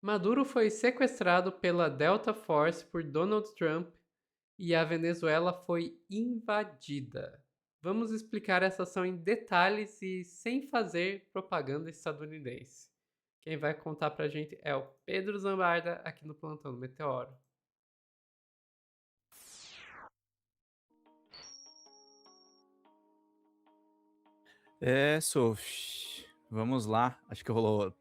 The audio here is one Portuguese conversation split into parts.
Maduro foi sequestrado pela Delta Force por Donald Trump e a Venezuela foi invadida. Vamos explicar essa ação em detalhes e sem fazer propaganda estadunidense. Quem vai contar pra gente é o Pedro Zambarda, aqui no Plantão do Meteoro. Sophie, vamos lá. Acho que rolou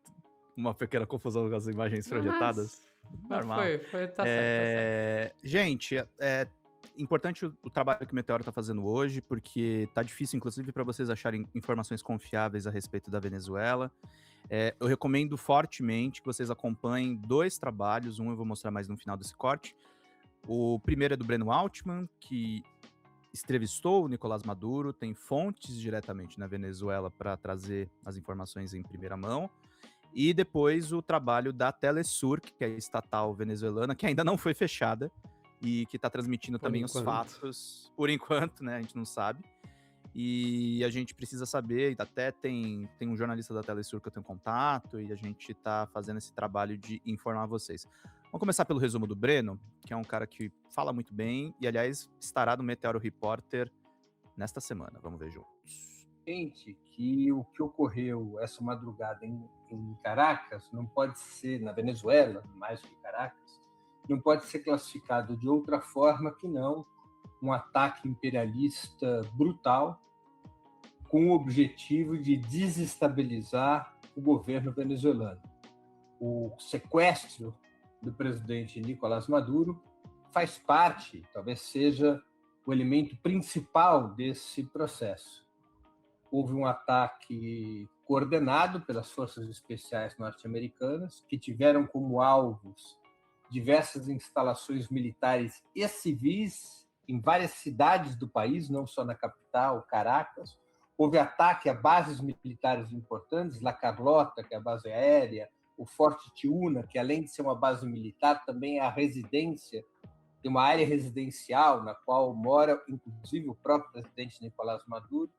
uma pequena confusão com as imagens Não, mas, projetadas. Normal. tá certo, tá certo. Gente, é importante o trabalho que o Meteoro está fazendo hoje, porque tá difícil, inclusive, para vocês acharem informações confiáveis a respeito da Venezuela. Eu recomendo fortemente que vocês acompanhem dois trabalhos, um eu vou mostrar mais no final desse corte. O primeiro é do Breno Altman, que entrevistou o Nicolás Maduro, tem fontes diretamente na Venezuela para trazer as informações em primeira mão. E depois o trabalho da Telesur, que é a estatal venezuelana, que ainda não foi fechada e que está transmitindo Por também os enquanto. fatos, por enquanto, né? A gente não sabe. E a gente precisa saber, até tem um jornalista da Telesur que eu tenho contato, e a gente está fazendo esse trabalho de informar vocês. Vamos começar pelo resumo do Breno, que é um cara que fala muito bem, e aliás, estará no Meteoro Reporter nesta semana. Vamos ver juntos. Gente, que o que ocorreu essa madrugada em Caracas não pode ser, na Venezuela, mais que Caracas, não pode ser classificado de outra forma que não um ataque imperialista brutal com o objetivo de desestabilizar o governo venezuelano. O sequestro do presidente Nicolás Maduro faz parte, talvez seja o elemento principal desse processo. Houve um ataque coordenado pelas forças especiais norte-americanas, que tiveram como alvos diversas instalações militares e civis em várias cidades do país, não só na capital, Caracas. Houve ataque a bases militares importantes, La Carlota, que é a base aérea, o Forte Tiúna, que além de ser uma base militar, também é a residência, tem uma área residencial na qual mora, inclusive, o próprio presidente Nicolás Maduro.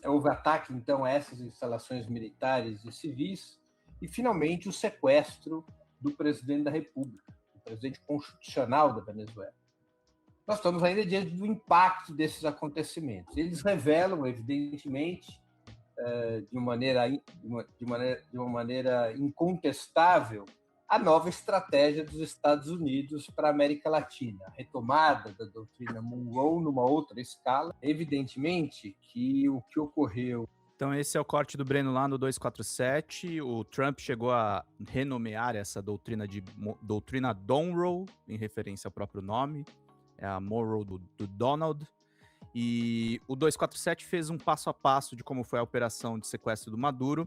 Houve ataque, então, a essas instalações militares e civis, e, finalmente, o sequestro do presidente da República, o presidente constitucional da Venezuela. Nós estamos ainda diante do impacto desses acontecimentos. Eles revelam, evidentemente, de uma maneira incontestável, a nova estratégia dos Estados Unidos para a América Latina, a retomada da doutrina Monroe numa outra escala. Evidentemente que o que ocorreu. Então esse é o corte do Breno lá no 247. O Trump chegou a renomear essa doutrina de doutrina Monroe, em referência ao próprio nome. É a Monroe do Donald. E o 247 fez um passo a passo de como foi a operação de sequestro do Maduro.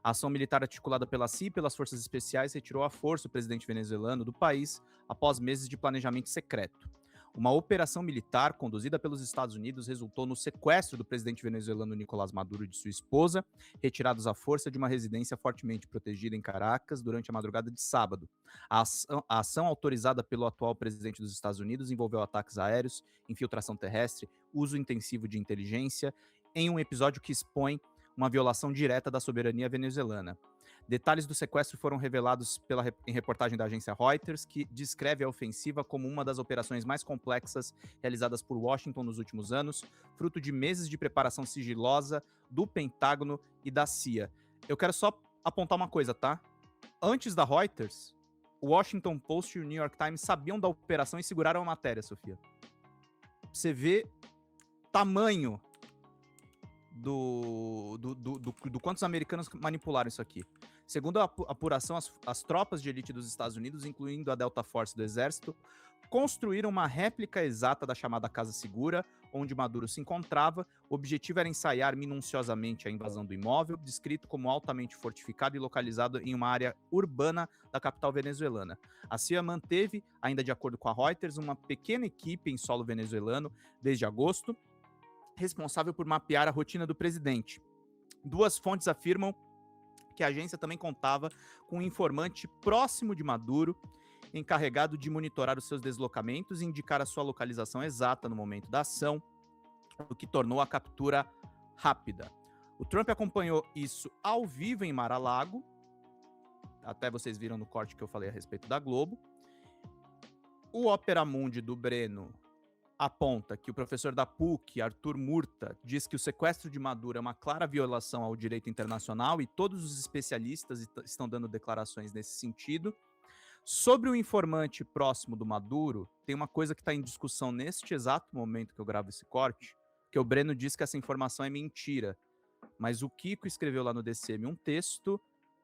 A ação militar articulada pela CIA e pelas forças especiais retirou à força o presidente venezuelano do país após meses de planejamento secreto. Uma operação militar conduzida pelos Estados Unidos resultou no sequestro do presidente venezuelano Nicolás Maduro e de sua esposa, retirados à força de uma residência fortemente protegida em Caracas durante a madrugada de sábado. A ação autorizada pelo atual presidente dos Estados Unidos envolveu ataques aéreos, infiltração terrestre, uso intensivo de inteligência, em um episódio que expõe uma violação direta da soberania venezuelana. Detalhes do sequestro foram revelados em reportagem da agência Reuters, que descreve a ofensiva como uma das operações mais complexas realizadas por Washington nos últimos anos, fruto de meses de preparação sigilosa do Pentágono e da CIA. Eu quero só apontar uma coisa, tá? Antes da Reuters, o Washington Post e o New York Times sabiam da operação e seguraram a matéria, Sofia. Você vê tamanho do quantos americanos manipularam isso aqui. Segundo a apuração, as tropas de elite dos Estados Unidos, incluindo a Delta Force do Exército, construíram uma réplica exata da chamada Casa Segura, onde Maduro se encontrava. O objetivo era ensaiar minuciosamente a invasão do imóvel, descrito como altamente fortificado e localizado em uma área urbana da capital venezuelana. A CIA manteve, ainda de acordo com a Reuters, uma pequena equipe em solo venezuelano desde agosto, responsável por mapear a rotina do presidente. Duas fontes afirmam que a agência também contava com um informante próximo de Maduro, encarregado de monitorar os seus deslocamentos e indicar a sua localização exata no momento da ação, o que tornou a captura rápida. O Trump acompanhou isso ao vivo em Mar-a-Lago, até vocês viram no corte que eu falei a respeito da Globo. O Opera Mundi do Breno aponta que o professor da PUC, Arthur Murta, diz que o sequestro de Maduro é uma clara violação ao direito internacional e todos os especialistas estão dando declarações nesse sentido. Sobre o informante próximo do Maduro, tem uma coisa que está em discussão neste exato momento que eu gravo esse corte, que o Breno diz que essa informação é mentira. Mas o Kiko escreveu lá no DCM um texto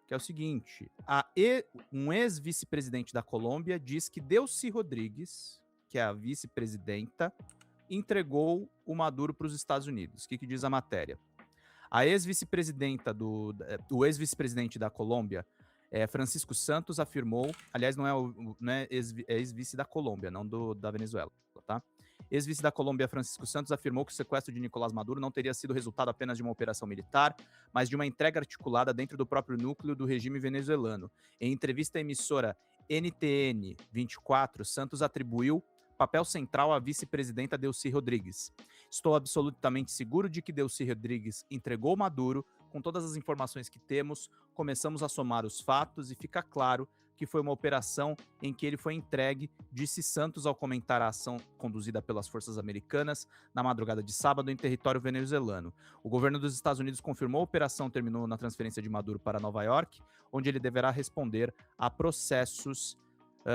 que é o seguinte: um ex-vice-presidente da Colômbia diz que Delcy Rodrigues, que é a vice-presidenta, entregou o Maduro para os Estados Unidos. O que diz a matéria? A ex-vice-presidenta o ex-vice-presidente da Colômbia, Francisco Santos, afirmou, aliás, não é ex-vice da Colômbia, não da Venezuela, tá? Ex-vice da Colômbia, Francisco Santos, afirmou que o sequestro de Nicolás Maduro não teria sido resultado apenas de uma operação militar, mas de uma entrega articulada dentro do próprio núcleo do regime venezuelano. Em entrevista à emissora NTN 24, Santos atribuiu papel central à vice-presidenta Delcy Rodrigues. Estou absolutamente seguro de que Delcy Rodrigues entregou Maduro. Com todas as informações que temos, começamos a somar os fatos e fica claro que foi uma operação em que ele foi entregue, disse Santos ao comentar a ação conduzida pelas forças americanas na madrugada de sábado em território venezuelano. O governo dos Estados Unidos confirmou a operação terminou na transferência de Maduro para Nova York, onde ele deverá responder a processos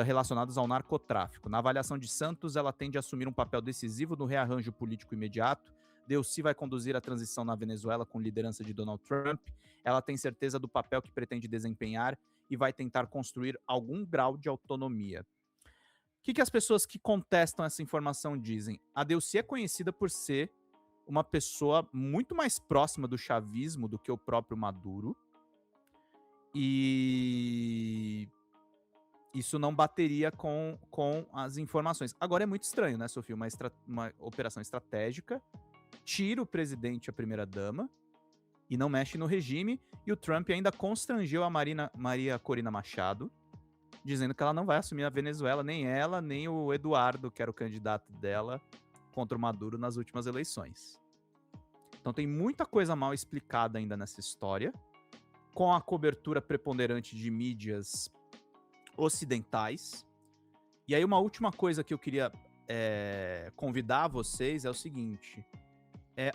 relacionados ao narcotráfico. Na avaliação de Santos, ela tende a assumir um papel decisivo no rearranjo político imediato. Delcy vai conduzir a transição na Venezuela com liderança de Donald Trump. Ela tem certeza do papel que pretende desempenhar e vai tentar construir algum grau de autonomia. O que as pessoas que contestam essa informação dizem? A Delcy é conhecida por ser uma pessoa muito mais próxima do chavismo do que o próprio Maduro. E isso não bateria com as informações. Agora é muito estranho, né, Sofia? Uma operação estratégica, tira o presidente e a primeira-dama e não mexe no regime, e o Trump ainda constrangeu a Maria Corina Machado, dizendo que ela não vai assumir a Venezuela, nem ela, nem o Eduardo, que era o candidato dela, contra o Maduro nas últimas eleições. Então tem muita coisa mal explicada ainda nessa história, com a cobertura preponderante de mídias ocidentais. E aí uma última coisa que eu queria convidar vocês é o seguinte: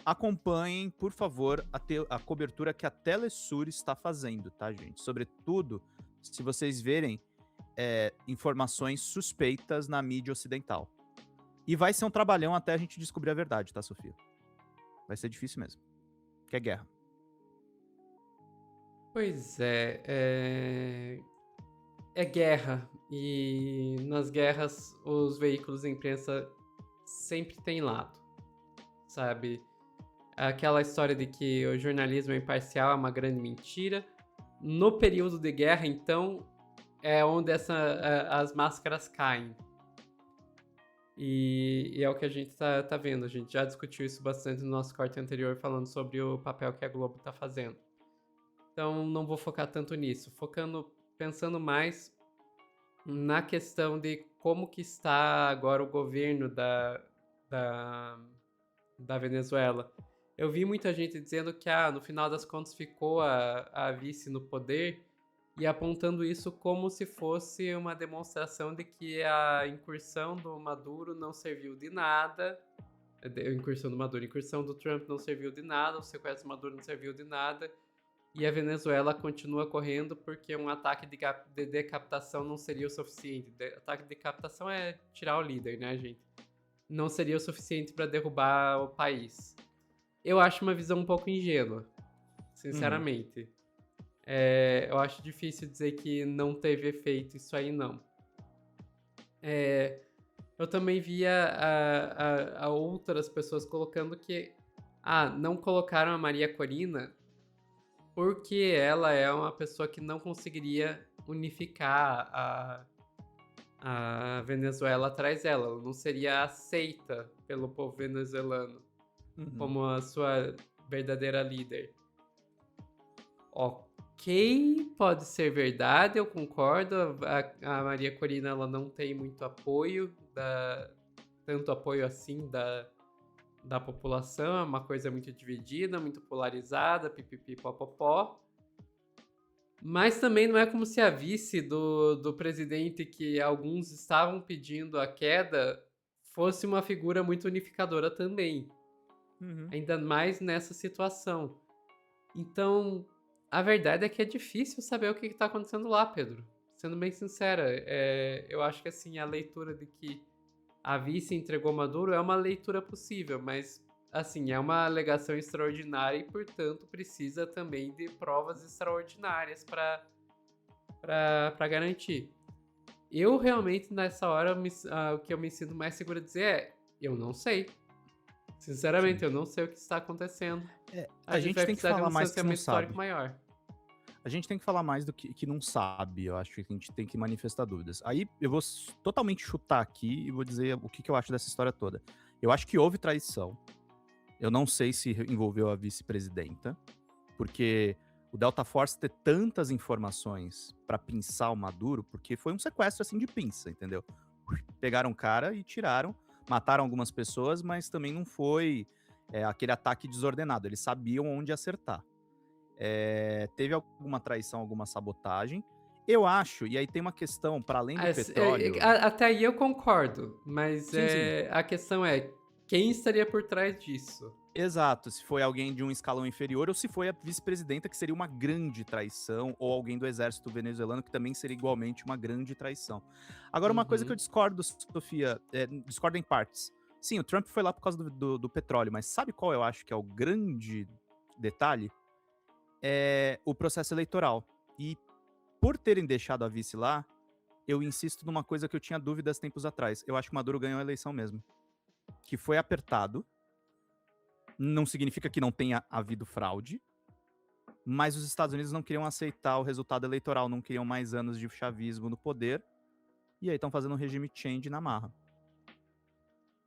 acompanhem, por favor, a cobertura que a Telesur está fazendo, tá, gente? Sobretudo, se vocês verem informações suspeitas na mídia ocidental. E vai ser um trabalhão até a gente descobrir a verdade, tá, Sofia? Vai ser difícil mesmo. Que é guerra. Pois é guerra. E nas guerras, os veículos de imprensa sempre têm lado, sabe? Aquela história de que o jornalismo imparcial é uma grande mentira. No período de guerra, então, é onde as máscaras caem. E é o que a gente tá vendo. A gente já discutiu isso bastante no nosso corte anterior, falando sobre o papel que a Globo tá fazendo. Então, não vou focar tanto nisso. Pensando mais na questão de como que está agora o governo da Venezuela. Eu vi muita gente dizendo que no final das contas ficou a vice no poder e apontando isso como se fosse uma demonstração de que a incursão do Maduro não serviu de nada. A incursão do Trump não serviu de nada, o sequestro do Maduro não serviu de nada. E a Venezuela continua correndo porque um ataque de decapitação não seria o suficiente. Ataque de decapitação é tirar o líder, né, gente? Não seria o suficiente para derrubar o país. Eu acho uma visão um pouco ingênua, sinceramente. Eu acho difícil dizer que não teve efeito isso aí, não. Eu também via a outras pessoas colocando que não colocaram a Maria Corina porque ela é uma pessoa que não conseguiria unificar a Venezuela atrás dela. Ela não seria aceita pelo povo venezuelano como a sua verdadeira líder. Ok, pode ser verdade, eu concordo. A Maria Corina ela não tem muito apoio, tanto apoio assim da população, é uma coisa muito dividida, muito polarizada, pipipipopopó. Mas também não é como se a vice do presidente, que alguns estavam pedindo a queda, fosse uma figura muito unificadora também. Uhum. Ainda mais nessa situação. Então, a verdade é que é difícil saber o que está acontecendo lá, Pedro. Sendo bem sincera, eu acho que assim, a leitura de que a vice entregou Maduro é uma leitura possível, mas assim, é uma alegação extraordinária e, portanto, precisa também de provas extraordinárias para garantir. Eu realmente, nessa hora, o que eu me sinto mais seguro de dizer é: eu não sei. Sinceramente, Sim. eu não sei o que está acontecendo. A A gente gente vai tem que precisar de um falar mais que não distanciamento histórico sabe. maior. A gente tem que falar mais do que não sabe, eu acho que a gente tem que manifestar dúvidas. Aí eu vou totalmente chutar aqui e vou dizer o que eu acho dessa história toda. Eu acho que houve traição. Eu não sei se envolveu a vice-presidenta, porque o Delta Force ter tantas informações pra pinçar o Maduro, porque foi um sequestro assim de pinça, entendeu? Pegaram o cara e tiraram, mataram algumas pessoas, mas também não foi aquele ataque desordenado. Eles sabiam onde acertar. Teve alguma traição, alguma sabotagem. Eu acho, e aí tem uma questão, para além do petróleo. Até aí eu concordo, mas Sim, sim. a questão é quem estaria por trás disso? Exato, se foi alguém de um escalão inferior ou se foi a vice-presidenta, que seria uma grande traição, ou alguém do exército venezuelano, que também seria igualmente uma grande traição. Agora, uma coisa que eu Uhum. discordo, Sofia, discordo em partes. Sim, o Trump foi lá por causa do petróleo, mas sabe qual eu acho que é o grande detalhe? É o processo eleitoral. E por terem deixado a vice lá, eu insisto numa coisa que eu tinha dúvidas tempos atrás. Eu acho que o Maduro ganhou a eleição mesmo. Que foi apertado. Não significa que não tenha havido fraude. Mas os Estados Unidos não queriam aceitar o resultado eleitoral. Não queriam mais anos de chavismo no poder. E aí estão fazendo um regime change na marra.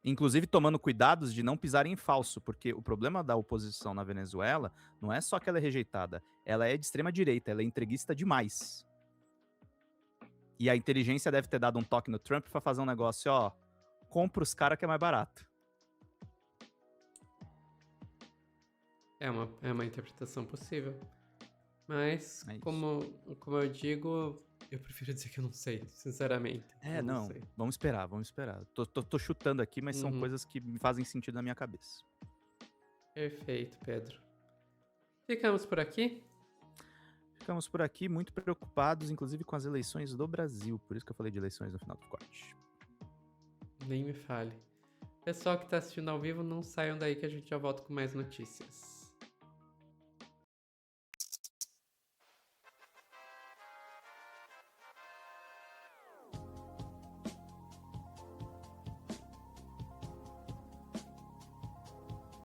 Inclusive tomando cuidados de não pisarem em falso. Porque o problema da oposição na Venezuela não é só que ela é rejeitada. Ela é de extrema direita. Ela é entreguista demais. E a inteligência deve ter dado um toque no Trump pra fazer um negócio, ó, compra os caras que é mais barato. É uma interpretação possível. Mas, É isso. como eu digo, eu prefiro dizer que eu não sei, sinceramente. Eu não Não, sei. vamos esperar, vamos esperar. Tô chutando aqui, mas são Uhum. coisas que me fazem sentido na minha cabeça. Perfeito, Pedro. Ficamos por aqui? Ficamos por aqui muito preocupados, inclusive com as eleições do Brasil. Por isso que eu falei de eleições no final do corte. Nem me fale. Pessoal que tá assistindo ao vivo, não saiam daí que a gente já volta com mais notícias.